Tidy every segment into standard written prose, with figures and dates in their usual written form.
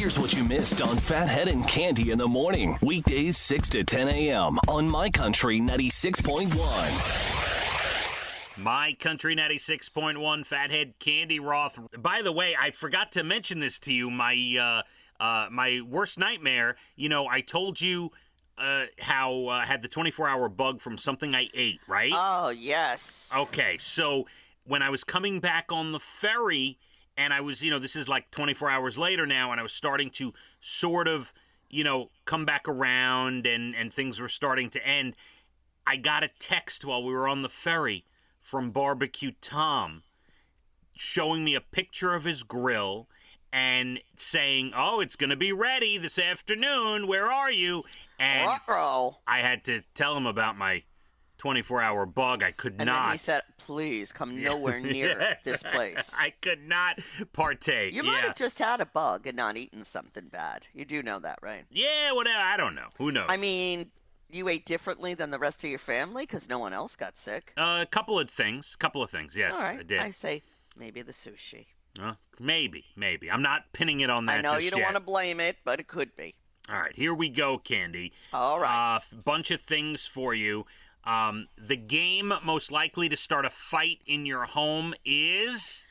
Here's what you missed on Phathead and Cande in the morning. Weekdays 6 to 10 a.m. on My Country 96.1. My Country 96.1, Phathead, Cande Roth. By the way, I forgot to mention this to you. My worst nightmare, I told you how I had the 24-hour bug from something I ate, right? Oh, yes. Okay, so when I was coming back on the ferry, and I was, this is like 24 hours later now, and I was starting to sort of, come back around, and things were starting to end, I got a text while we were on the ferry from Barbecue Tom showing me a picture of his grill and saying, oh, it's going to be ready this afternoon. Where are you? And Uh-oh. I had to tell him about my 24-hour bug. I could not. And then he said, please come nowhere near this place. I could not partake. You might have just had a bug and not eaten something bad. You do know that, right? Yeah, whatever. I don't know. Who knows? I mean, you ate differently than the rest of your family because no one else got sick. A couple of things, yes, All right. I did. I say maybe the sushi. Maybe. I'm not pinning it on that. I know just you don't yet. want to blame it, but it could be. All right, here we go, Cande. All right. Bunch of things for you. The game most likely to start a fight in your home is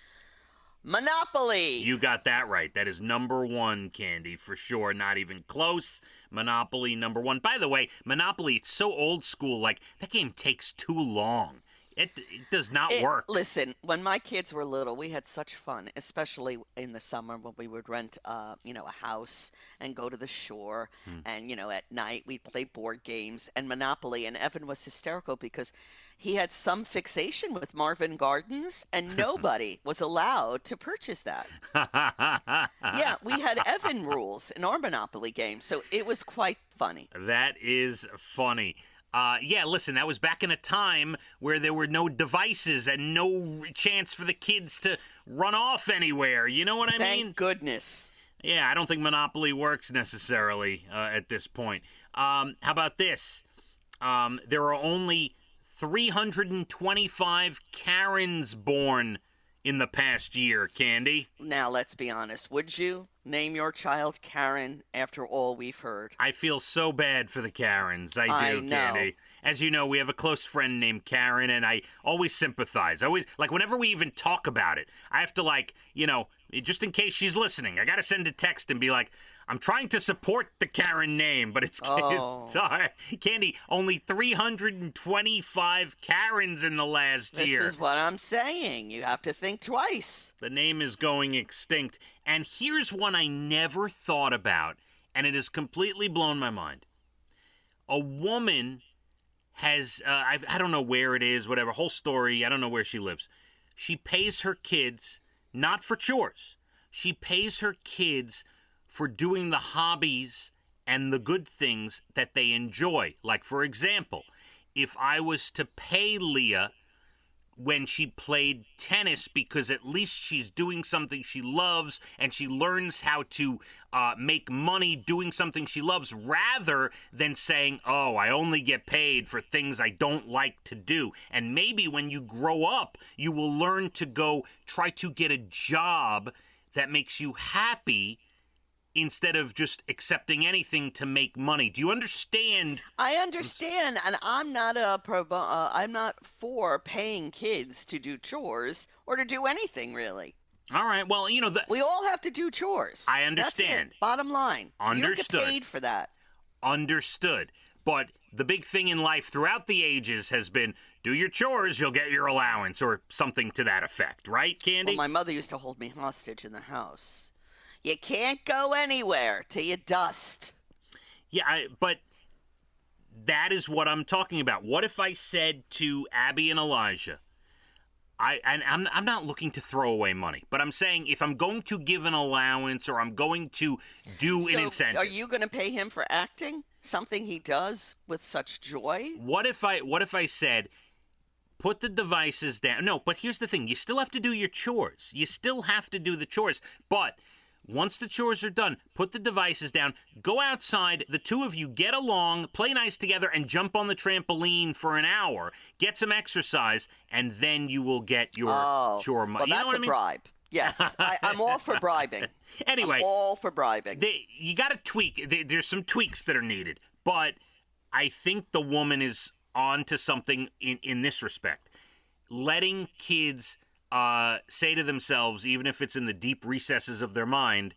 Monopoly. You got that right. That is number one, Cande, for sure. Not even close. Monopoly, number one. By the way, Monopoly, it's so old school. Like, that game takes too long. It does not work. Listen, when my kids were little, we had such fun, especially in the summer when we would rent, a house and go to the shore. And, at night we'd play board games and Monopoly. And Evan was hysterical because he had some fixation with Marvin Gardens and nobody was allowed to purchase that. Yeah, we had Evan rules in our Monopoly game. So it was quite funny. That is funny. Yeah, listen, that was back in a time where there were no devices and no chance for the kids to run off anywhere. You know what I mean? Thank goodness. Yeah, I don't think Monopoly works necessarily at this point. How about this? There are only 325 Karens born in the past year, Cande. Now, let's be honest. Would you name your child Karen after all we've heard? I feel so bad for the Karens. I do, know. Cande. As you know, we have a close friend named Karen, and I always sympathize. Whenever we even talk about it, I have to, just in case she's listening, I got to send a text and be like, I'm trying to support the Karen name, but it's hard. Cande, only 325 Karens in the last year. This is what I'm saying. You have to think twice. The name is going extinct. And here's one I never thought about, and it has completely blown my mind. A woman has, I don't know where it is, whatever, whole story, I don't know where she lives. She pays her kids, not for chores. She pays her kids for doing the hobbies and the good things that they enjoy. Like, for example, if I was to pay Leah when she played tennis because at least she's doing something she loves and she learns how to make money doing something she loves rather than saying, oh, I only get paid for things I don't like to do. And maybe when you grow up, you will learn to go try to get a job that makes you happy instead of just accepting anything to make money. Do you understand? I understand, and I'm not I'm not for paying kids to do chores or to do anything really. All right. Well, we all have to do chores. I understand. That's it. Bottom line. Understood. You don't get paid for that. Understood. But the big thing in life throughout the ages has been, do your chores, you'll get your allowance, or something to that effect. Right, Cande? Well, my mother used to hold me hostage in the house. You can't go anywhere till you dust. Yeah, but that is what I'm talking about. What if I said to Abby and Elijah, I'm not looking to throw away money, but I'm saying if I'm going to give an allowance or I'm going to do an incentive. Are you going to pay him for acting? Something he does with such joy? What if I said, put the devices down? No, but here's the thing. You still have to do your chores. You still have to do the chores, but once the chores are done, put the devices down, go outside, the two of you get along, play nice together, and jump on the trampoline for an hour, get some exercise, and then you will get your chore money. Well, that's a bribe. Yes, I'm all for bribing. Anyway, I'm all for bribing. you got to tweak. There's some tweaks that are needed, but I think the woman is on to something in this respect. Letting kids say to themselves, even if it's in the deep recesses of their mind,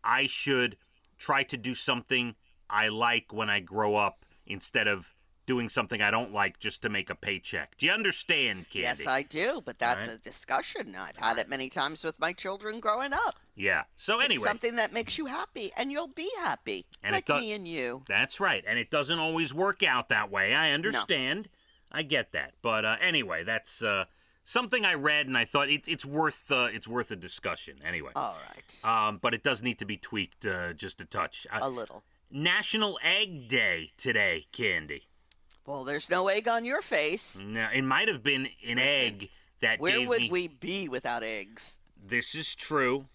I should try to do something I like when I grow up instead of doing something I don't like just to make a paycheck. Do you understand, Cande? Yes, I do, but that's a discussion. I've had it many times with my children growing up. Yeah. So anyway. It's something that makes you happy, and you'll be happy, and like me and you. That's right, and it doesn't always work out that way. I understand. No. I get that. But anyway, that's something I read, and I thought it's worth a discussion. Anyway. All right. But it does need to be tweaked just a touch. A little. National Egg Day today, Cande. Well, there's no egg on your face. No, it might have been an egg that where gave would me... we be without eggs? This is true.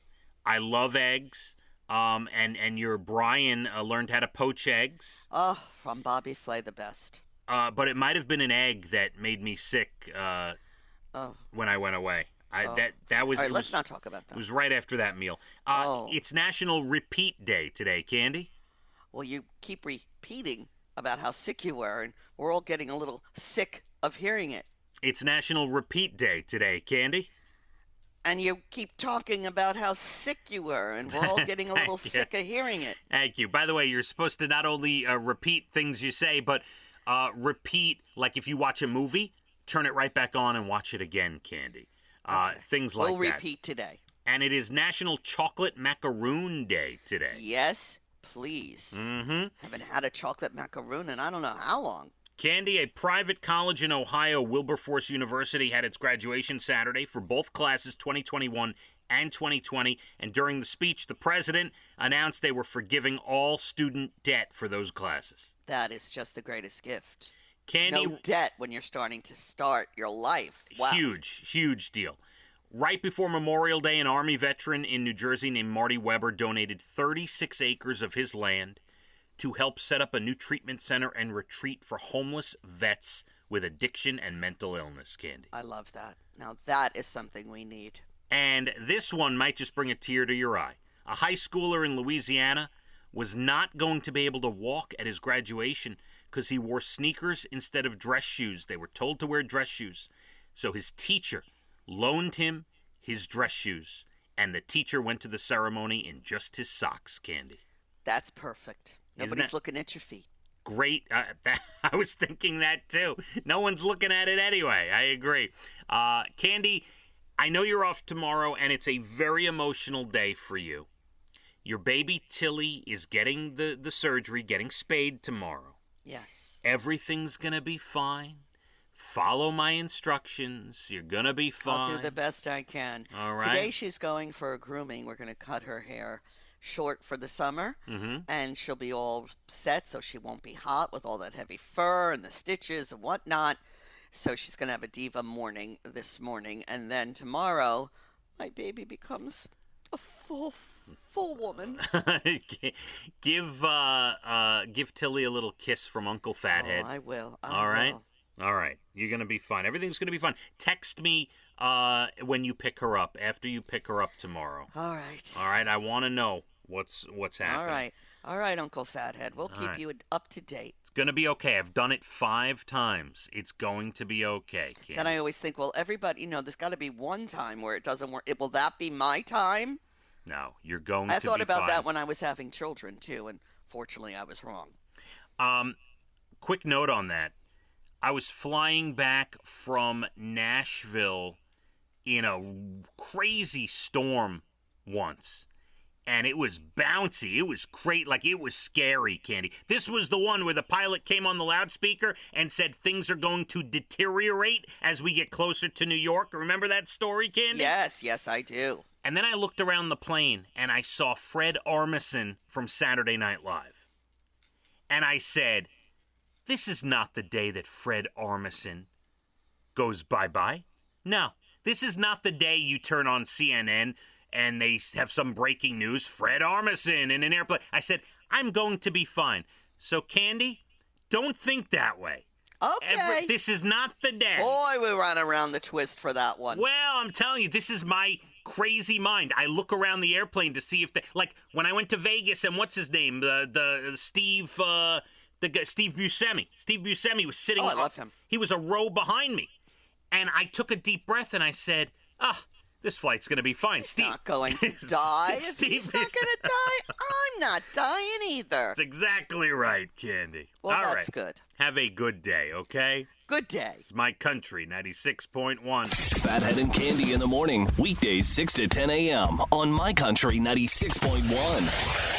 I love eggs. And your Brian learned how to poach eggs. Oh, from Bobby Flay, the best. But it might have been an egg that made me sick when I went away. That was. All right, let's not talk about that. It was right after that meal. It's National Repeat Day today, Cande. Well, you keep repeating about how sick you were, and we're all getting a little sick of hearing it. It's National Repeat Day today, Cande. And you keep talking about how sick you were, and we're all getting a little sick of hearing it. Thank you. By the way, you're supposed to not only repeat things you say, but repeat, like if you watch a movie, turn it right back on and watch it again, Cande. Things like that. We'll repeat today. And it is National Chocolate Macaroon Day today. Yes, please. Mm-hmm. Haven't had a chocolate macaroon in I don't know how long. Cande, a private college in Ohio, Wilberforce University, had its graduation Saturday for both classes 2021 and 2020. And during the speech, the president announced they were forgiving all student debt for those classes. That is just the greatest gift. Cande, no debt when you're starting to start your life. Wow. Huge deal. Right before Memorial Day, an Army veteran in New Jersey named Marty Weber donated 36 acres of his land to help set up a new treatment center and retreat for homeless vets with addiction and mental illness, Cande. I love that. Now that is something we need. And this one might just bring a tear to your eye. A high schooler in Louisiana was not going to be able to walk at his graduation because he wore sneakers instead of dress shoes. They were told to wear dress shoes. So his teacher loaned him his dress shoes, and the teacher went to the ceremony in just his socks, Cande. That's perfect. Nobody's looking at your feet. Great. I was thinking that too. No one's looking at it anyway. I agree. Cande, I know you're off tomorrow, and it's a very emotional day for you. Your baby Tilly is getting the surgery, getting spayed tomorrow. Yes. Everything's going to be fine. Follow my instructions. You're going to be fine. I'll do the best I can. All right. Today she's going for a grooming. We're going to cut her hair short for the summer, and she'll be all set so she won't be hot with all that heavy fur and the stitches and whatnot. So she's going to have a diva morning this morning, and then tomorrow my baby becomes a full woman. Give Tilly a little kiss from Uncle Fathead. Oh, I will. All right? All right. You're going to be fine. Everything's going to be fine. Text me when you pick her up, after you pick her up tomorrow. All right. All right. I want to know what's happening. All right, Uncle Fathead. We'll keep you up to date. It's going to be okay. I've done it 5 times. It's going to be okay, Cande. Then I always think, well, everybody, there's got to be one time where it doesn't work. Will that be my time? No, you're going to be fine. I thought about that when I was having children, too, and fortunately I was wrong. Quick note on that. I was flying back from Nashville in a crazy storm once, and it was bouncy. It was great. Like, it was scary, Cande. This was the one where the pilot came on the loudspeaker and said things are going to deteriorate as we get closer to New York. Remember that story, Cande? Yes, I do. And then I looked around the plane, and I saw Fred Armisen from Saturday Night Live. And I said, this is not the day that Fred Armisen goes bye-bye. No, this is not the day you turn on CNN and they have some breaking news. Fred Armisen in an airplane. I said, I'm going to be fine. So, Cande, don't think that way. Okay. This is not the day. Boy, we ran around the twist for that one. Well, I'm telling you, this is my crazy mind. I look around the airplane to see if like when I went to Vegas and what's his name, the Steve Buscemi. Steve Buscemi was sitting. Oh, I love him. He was a row behind me, and I took a deep breath and I said, this flight's going to be fine. He's not going to die. If he's not going to die, I'm not dying either. That's exactly right, Candy. Well, All that's right. good. Have a good day, okay? Good day. It's My Country 96.1. Phathead and Cande in the morning, weekdays 6 to 10 a.m. on My Country 96.1.